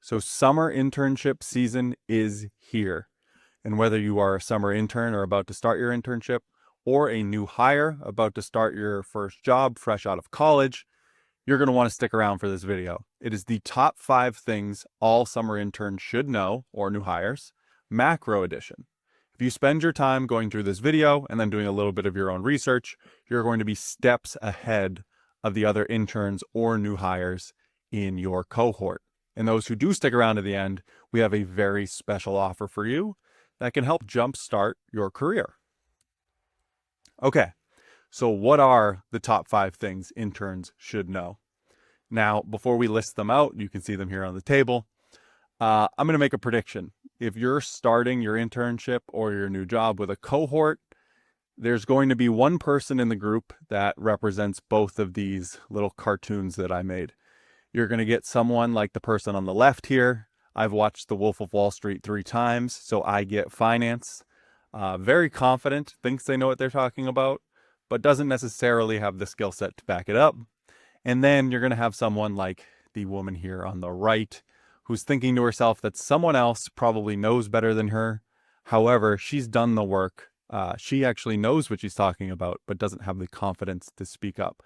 So summer internship season is here. And whether you are a summer intern or about to start your internship, or a new hire about to start your first job fresh out of college, you're going to want to stick around for this video. It is the top 5 things all summer interns should know, or new hires, macro edition. If you spend your time going through this video and then doing a little bit of your own research, you're going to be steps ahead of the other interns or new hires in your cohort. And those who do stick around to the end, we have a very special offer for you that can help jumpstart your career. Okay, so what are the top 5 things interns should know? Now, before we list them out, you can see them here on the table. I'm going to make a prediction. If you're starting your internship or your new job with a cohort, there's going to be one person in the group that represents both of these little cartoons that I made. You're going to get someone like the person on the left here. I've watched The Wolf of Wall Street 3 times, so I get finance. Very confident, thinks they know what they're talking about, but doesn't necessarily have the skill set to back it up. And then you're going to have someone like the woman here on the right, who's thinking to herself that someone else probably knows better than her. However, she's done the work. She actually knows what she's talking about, but doesn't have the confidence to speak up.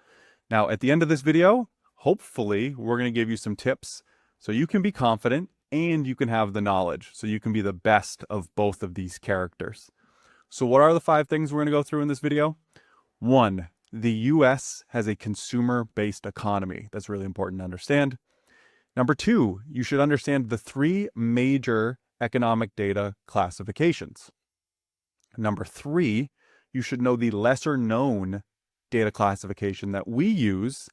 Now, at the end of this video, hopefully, we're going to give you some tips so you can be confident and you can have the knowledge, so you can be the best of both of these characters. So what are the 5 things we're going to go through in this video? 1, the US has a consumer-based economy. That's really important to understand. Number 2, you should understand the 3 major economic data classifications. Number 3, you should know the lesser known data classification that we use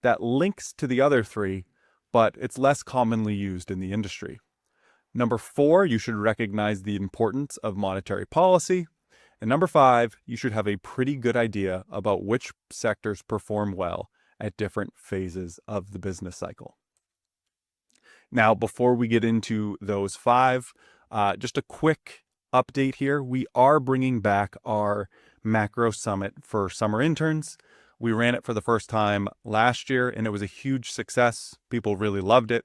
that links to the other 3, but it's less commonly used in the industry. Number 4, you should recognize the importance of monetary policy. And number 5, you should have a pretty good idea about which sectors perform well at different phases of the business cycle. Now, before we get into those 5, just a quick update here. We are bringing back our macro summit for summer interns. We ran it for the first time last year, and it was a huge success. People really loved it.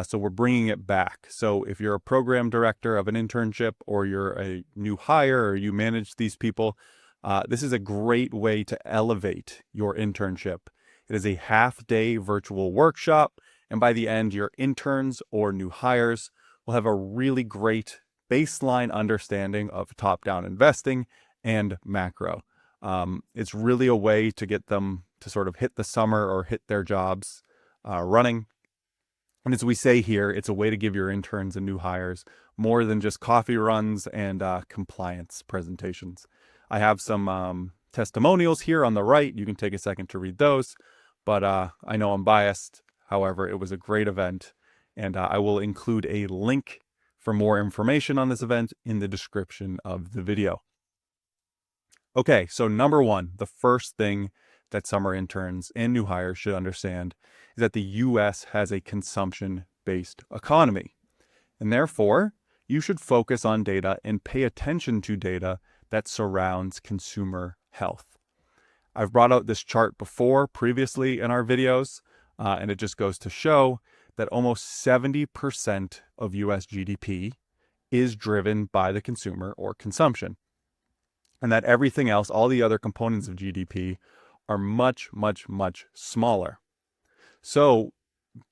So we're bringing it back. So if you're a program director of an internship, or you're a new hire, or you manage these people, this is a great way to elevate your internship. It is a half-day virtual workshop, and by the end, your interns or new hires will have a really great baseline understanding of top-down investing and macro. It's really a way to get them to sort of hit the summer or hit their jobs running. And as we say here, it's a way to give your interns and new hires more than just coffee runs and compliance presentations. I have some testimonials here on the right. You can take a second to read those, but I know I'm biased. However, it was a great event, and I will include a link for more information on this event in the description of the video. Okay, so number 1, the first thing that summer interns and new hires should understand is that the US has a consumption-based economy. And therefore, you should focus on data and pay attention to data that surrounds consumer health. I've brought out this chart before previously in our videos, and it just goes to show that almost 70% of US GDP is driven by the consumer or consumption. And that everything else, all the other components of GDP, are much, much, much smaller. So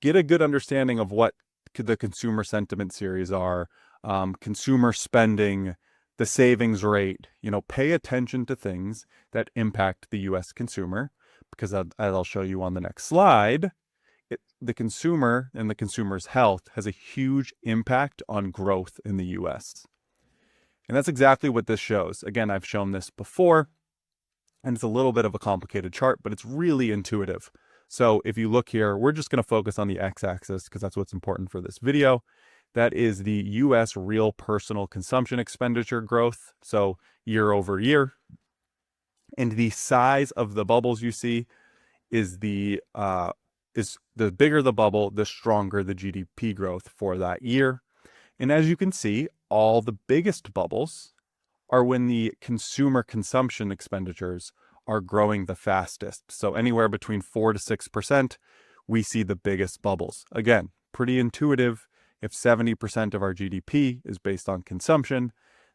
get a good understanding of what the consumer sentiment series are, consumer spending, the savings rate. Pay attention to things that impact the US consumer, because as I'll show you on the next slide, the consumer and the consumer's health has a huge impact on growth in the US. And that's exactly what this shows. Again, I've shown this before, and it's a little bit of a complicated chart, but it's really intuitive. So if you look here, we're just going to focus on the x-axis because that's what's important for this video. That is the US real personal consumption expenditure growth, so year over year. And the size of the bubbles you see is the bigger the bubble, the stronger the GDP growth for that year. And as you can see, all the biggest bubbles are when the consumer consumption expenditures are growing the fastest. So anywhere between 4 to 6%, we see the biggest bubbles. Again, pretty intuitive. If 70% of our GDP is based on consumption,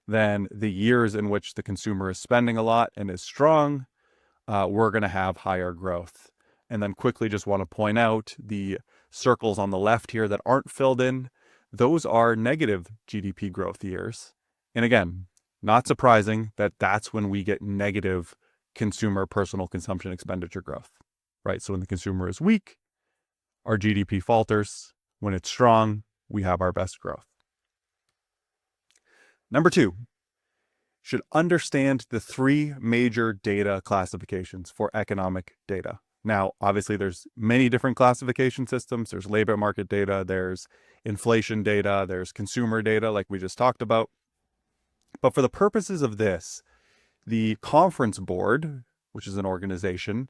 then the years in which the consumer is spending a lot and is strong, we're going to have higher growth. And then quickly just want to point out the circles on the left here that aren't filled in. Those are negative GDP growth years. And again, not surprising that that's when we get negative consumer personal consumption expenditure growth, right? So when the consumer is weak, our GDP falters. When it's strong, we have our best growth. Number 2, should understand the 3 major data classifications for economic data. Now, obviously, there's many different classification systems. There's labor market data, there's inflation data, there's consumer data, like we just talked about. But for the purposes of this, the Conference Board, which is an organization,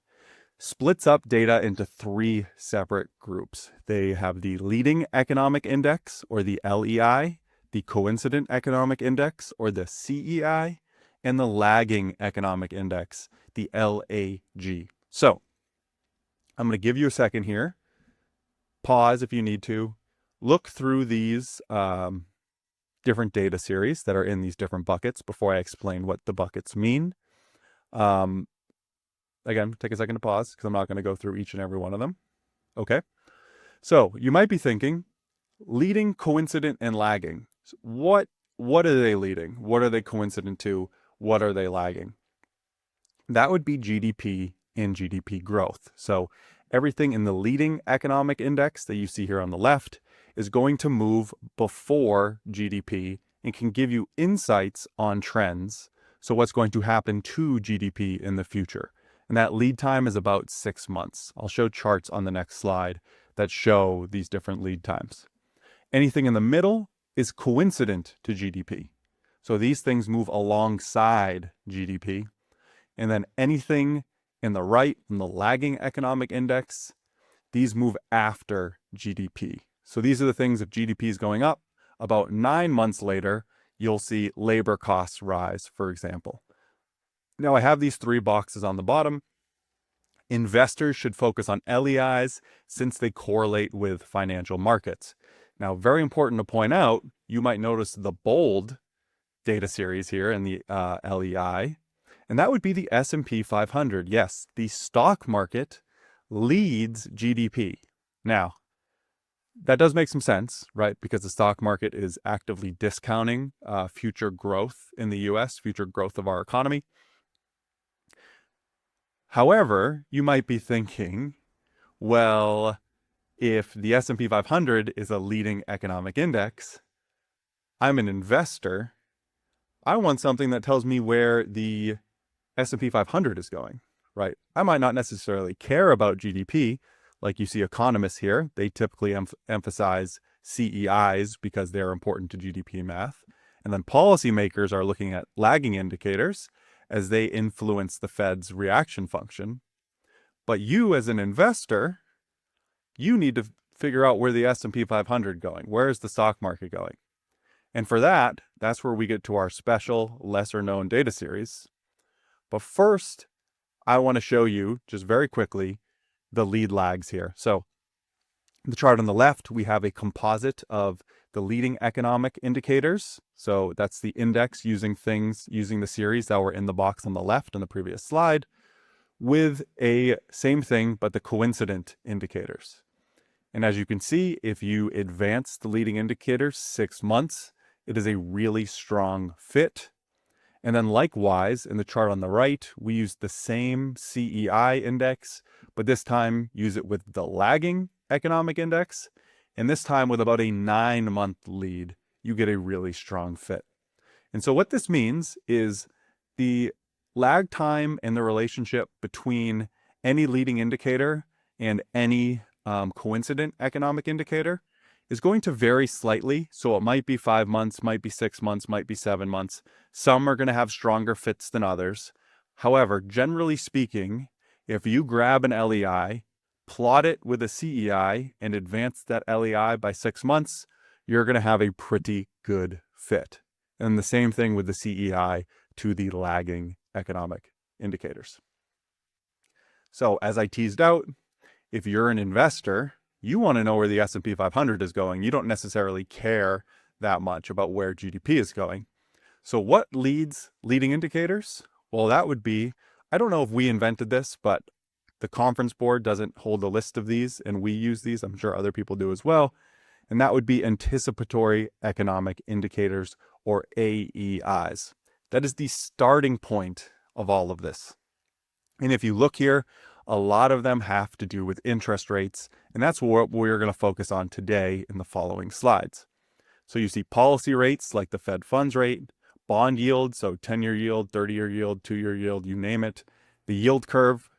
splits up data into 3 separate groups. They have the leading economic index, or the LEI, the coincident economic index, or the CEI, and the lagging economic index, the LAG. So I'm going to give you a second here. Pause if you need to. Look through these different data series that are in these different buckets before I explain what the buckets mean. Again, take a second to pause because I'm not going to go through each and every one of them. Okay. So you might be thinking, leading, coincident, and lagging. What are they leading? What are they coincident to? What are they lagging? That would be GDP and GDP growth. So everything in the leading economic index that you see here on the left is going to move before GDP and can give you insights on trends. So what's going to happen to GDP in the future? And that lead time is about 6 months. I'll show charts on the next slide that show these different lead times. Anything in the middle is coincident to GDP. So these things move alongside GDP. And then anything in the right, in the lagging economic index, these move after GDP. So these are the things, if GDP is going up, about 9 months later, you'll see labor costs rise, for example. Now I have these 3 boxes on the bottom. Investors should focus on LEIs since they correlate with financial markets. Now, very important to point out, you might notice the bold data series here in the LEI, and that would be the S&P 500. Yes, the stock market leads GDP. Now, that does make some sense, right? Because the stock market is actively discounting future growth in the US, future growth of our economy. However, you might be thinking, well, if the S&P 500 is a leading economic index, I'm an investor. I want something that tells me where the S&P 500 is going, right? I might not necessarily care about GDP. Like you see economists here, they typically emphasize CEIs because they're important to GDP math. And then policymakers are looking at lagging indicators as they influence the Fed's reaction function. But you as an investor, you need to figure out where the S&P 500 going. Where is the stock market going? And for that, that's where we get to our special lesser known data series. But first, I want to show you just very quickly the lead lags here. So the chart on the left, we have a composite of the leading economic indicators. So that's the index using the series that were in the box on the left in the previous slide, with a same thing, but the coincident indicators. And as you can see, if you advance the leading indicators 6 months, it is a really strong fit. And then likewise, in the chart on the right, we use the same CEI index, but this time use it with the lagging economic index. And this time with about a 9-month lead, you get a really strong fit. And so what this means is the lag time and the relationship between any leading indicator and any coincident economic indicator is going to vary slightly. So it might be 5 months, might be 6 months, might be 7 months. Some are going to have stronger fits than others. However, generally speaking, if you grab an LEI, plot it with a CEI, and advance that LEI by 6 months, you're going to have a pretty good fit. And the same thing with the CEI to the lagging economic indicators. So as I teased out, if you're an investor, You want to know where the S&P 500 is going. You don't necessarily care that much about where GDP is going. So what leads leading indicators? Well, that would be, I don't know if we invented this, but the Conference Board doesn't hold a list of these, and we use these. I'm sure other people do as well. And that would be anticipatory economic indicators, or AEIs. That is the starting point of all of this. And if you look here, a lot of them have to do with interest rates, and that's what we're going to focus on today in the following slides. So you see policy rates like the Fed funds rate, bond yield, so 10-year yield, 30-year yield, 2-year yield, you name it, the yield curve.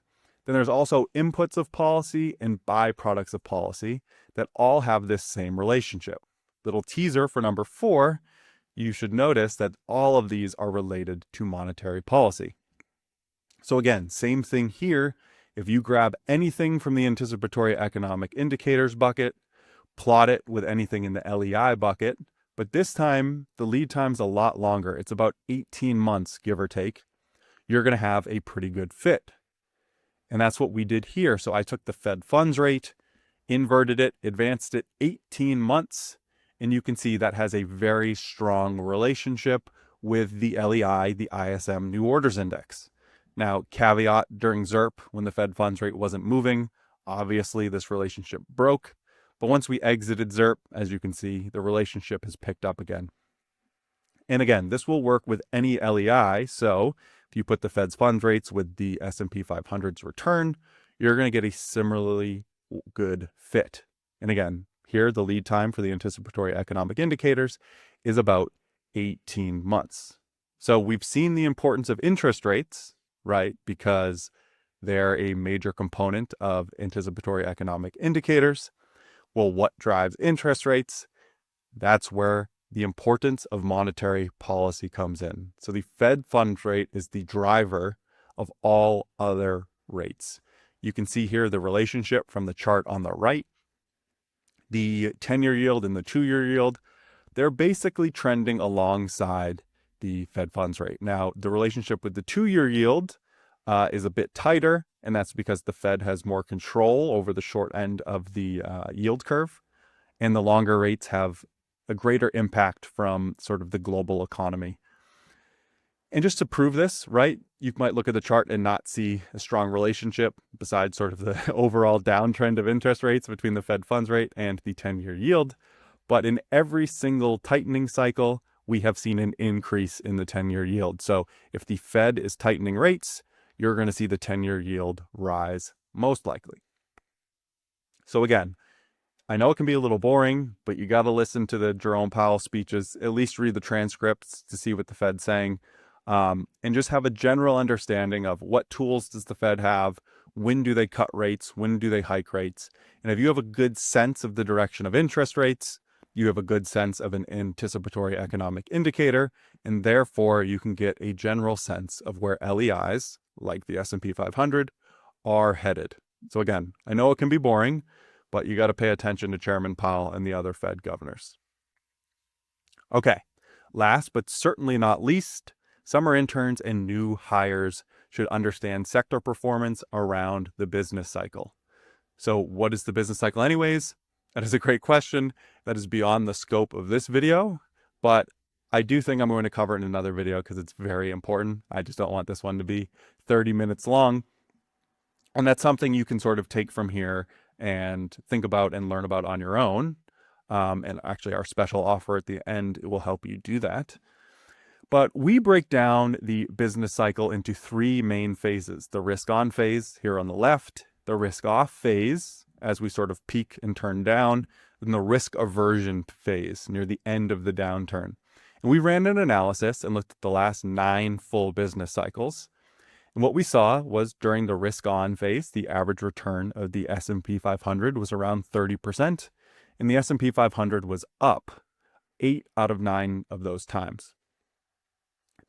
Then there's also inputs of policy and byproducts of policy that all have this same relationship. Little teaser for number 4, you should notice that all of these are related to monetary policy. So again, same thing here. If you grab anything from the anticipatory economic indicators bucket, plot it with anything in the LEI bucket, but this time the lead time's a lot longer. It's about 18 months, give or take. You're going to have a pretty good fit. And that's what we did here. So I took the Fed funds rate, inverted it, advanced it 18 months, and you can see that has a very strong relationship with the LEI, the ISM New Orders Index. Now, caveat, during ZIRP, when the Fed funds rate wasn't moving, obviously this relationship broke. But once we exited ZIRP, as you can see, the relationship has picked up again. And again, this will work with any LEI. So if you put the Fed's funds rates with the S&P 500's return, you're going to get a similarly good fit. And again, here the lead time for the anticipatory economic indicators is about 18 months. So we've seen the importance of interest rates, right? Because they're a major component of anticipatory economic indicators. Well, what drives interest rates? That's where the importance of monetary policy comes in. So the Fed funds rate is the driver of all other rates. You can see here the relationship from the chart on the right. The 10-year yield and the 2-year yield, they're basically trending alongside the Fed funds rate. Now, the relationship with the 2-year yield is a bit tighter, and that's because the Fed has more control over the short end of the yield curve, and the longer rates have a greater impact from sort of the global economy. And just to prove this, right, you might look at the chart and not see a strong relationship besides sort of the overall downtrend of interest rates between the Fed funds rate and the 10-year yield. But in every single tightening cycle, we have seen an increase in the 10-year yield. So if the Fed is tightening rates, you're going to see the 10-year yield rise most likely. So again, I know it can be a little boring, but you got to listen to the Jerome Powell speeches, at least read the transcripts to see what the Fed's saying, and just have a general understanding of what tools does the Fed have, when do they cut rates, when do they hike rates. And if you have a good sense of the direction of interest rates, you have a good sense of an anticipatory economic indicator, and therefore you can get a general sense of where LEIs, like the S&P 500, are headed. So again, I know it can be boring, but you got to pay attention to Chairman Powell and the other Fed governors. Okay, last but certainly not least, summer interns and new hires should understand sector performance around the business cycle. So what is the business cycle anyways? That is a great question. That is beyond the scope of this video, but I do think I'm going to cover it in another video because it's very important. I just don't want this one to be 30 minutes long. And that's something you can sort of take from here and think about and learn about on your own. And actually our special offer at the end will help you do that. But we break down the business cycle into 3 main phases: the risk on phase here on the left, the risk off phase as we sort of peak and turn down, and the risk aversion phase near the end of the downturn. And we ran an analysis and looked at the last 9 full business cycles. And what we saw was during the risk on phase, the average return of the S&P 500 was around 30%, and the S&P 500 was up 8 out of 9 of those times.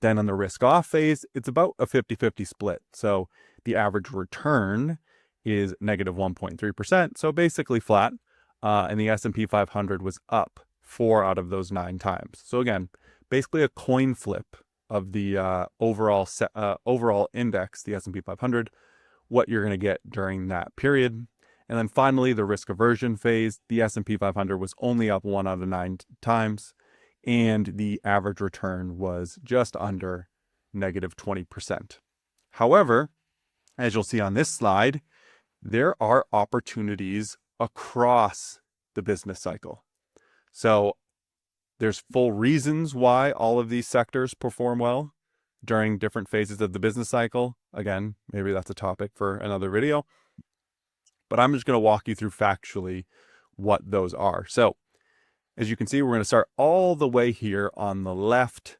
Then on the risk off phase, it's about a 50-50 split. So the average return is negative 1.3%, so basically flat. And the S&P 500 was up 4 out of those 9 times. So again, basically a coin flip of the overall index, the S&P 500, what you're going to get during that period. And then finally, the risk aversion phase, the S&P 500 was only up 1 out of 9 times, and the average return was just under negative 20%. However, as you'll see on this slide, there are opportunities across the business cycle. So there's full reasons why all of these sectors perform well during different phases of the business cycle. Again, maybe that's a topic for another video, but I'm just going to walk you through factually what those are. So as you can see, we're going to start all the way here on the left.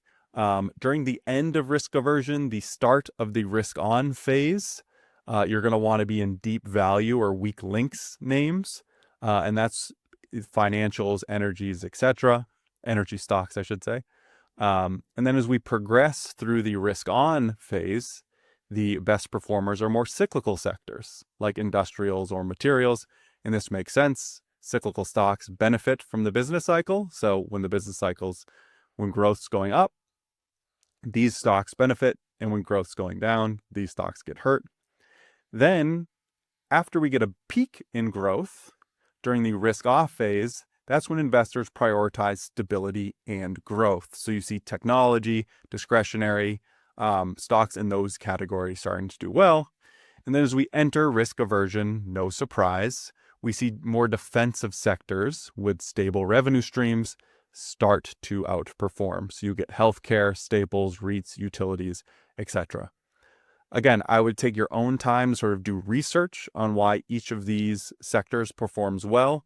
During the end of risk aversion, the start of the risk on phase, you're going to want to be in deep value or weak links names. And that's financials, energies, etc. Energy stocks, I should say. And then as we progress through the risk on phase, the best performers are more cyclical sectors like industrials or materials. And this makes sense. Cyclical stocks benefit from the business cycle. So when growth's going up, these stocks benefit. And when growth's going down, these stocks get hurt. Then after we get a peak in growth during the risk off phase, that's when investors prioritize stability and growth. So you see technology, discretionary stocks in those categories starting to do well. And then as we enter risk aversion, no surprise, we see more defensive sectors with stable revenue streams start to outperform. So you get healthcare, staples, REITs, utilities, etc. Again, I would take your own time to sort of do research on why each of these sectors performs well.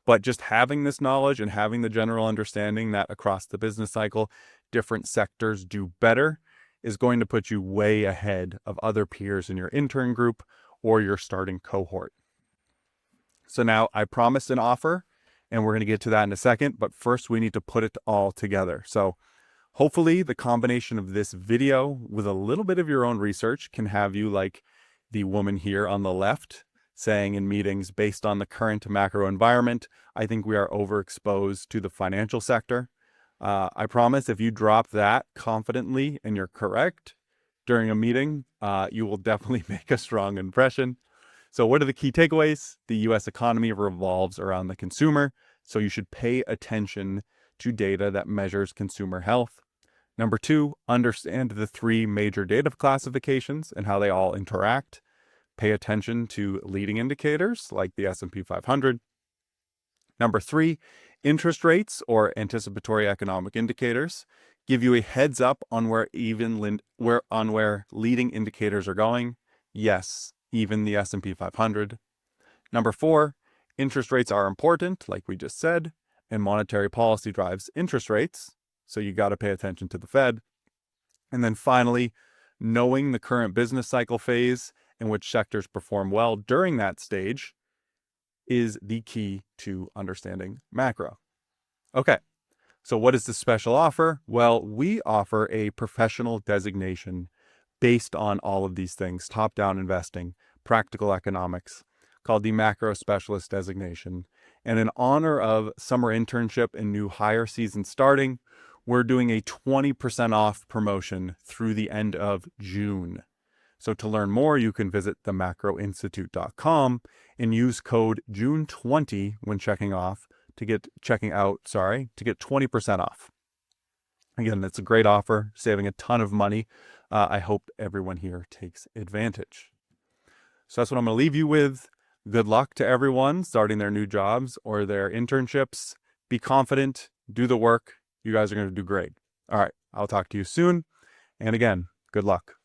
But just having this knowledge and having the general understanding that across the business cycle, different sectors do better is going to put you way ahead of other peers in your intern group or your starting cohort. So now I promised an offer, and we're going to get to that in a second, but first we need to put it all together. So hopefully the combination of this video with a little bit of your own research can have you like the woman here on the left saying in meetings, based on the current macro environment, I think we are overexposed to the financial sector. I promise if you drop that confidently and you're correct during a meeting, you will definitely make a strong impression. So what are the key takeaways? The US economy revolves around the consumer, so you should pay attention to data that measures consumer health. Number 2, understand the 3 major data classifications and how they all interact. Pay attention to leading indicators like the S&P 500. Number 3, interest rates or anticipatory economic indicators give you a heads up on where leading indicators are going. Yes, even the S&P 500. Number 4, interest rates are important, like we just said, and monetary policy drives interest rates. So you got to pay attention to the Fed. And then finally, knowing the current business cycle phase in which sectors perform well during that stage is the key to understanding macro. Okay, so what is the special offer? Well, we offer a professional designation based on all of these things, top-down investing, practical economics, called the Macro Specialist Designation. And in honor of summer internship and new hire season starting, we're doing a 20% off promotion through the end of June. So to learn more, you can visit themacroinstitute.com and use code June20 when checking out to get 20% off. Again, it's a great offer, saving a ton of money. I hope everyone here takes advantage. So that's what I'm going to leave you with. Good luck to everyone starting their new jobs or their internships. Be confident, do the work. You guys are going to do great. All right, I'll talk to you soon. And again, good luck.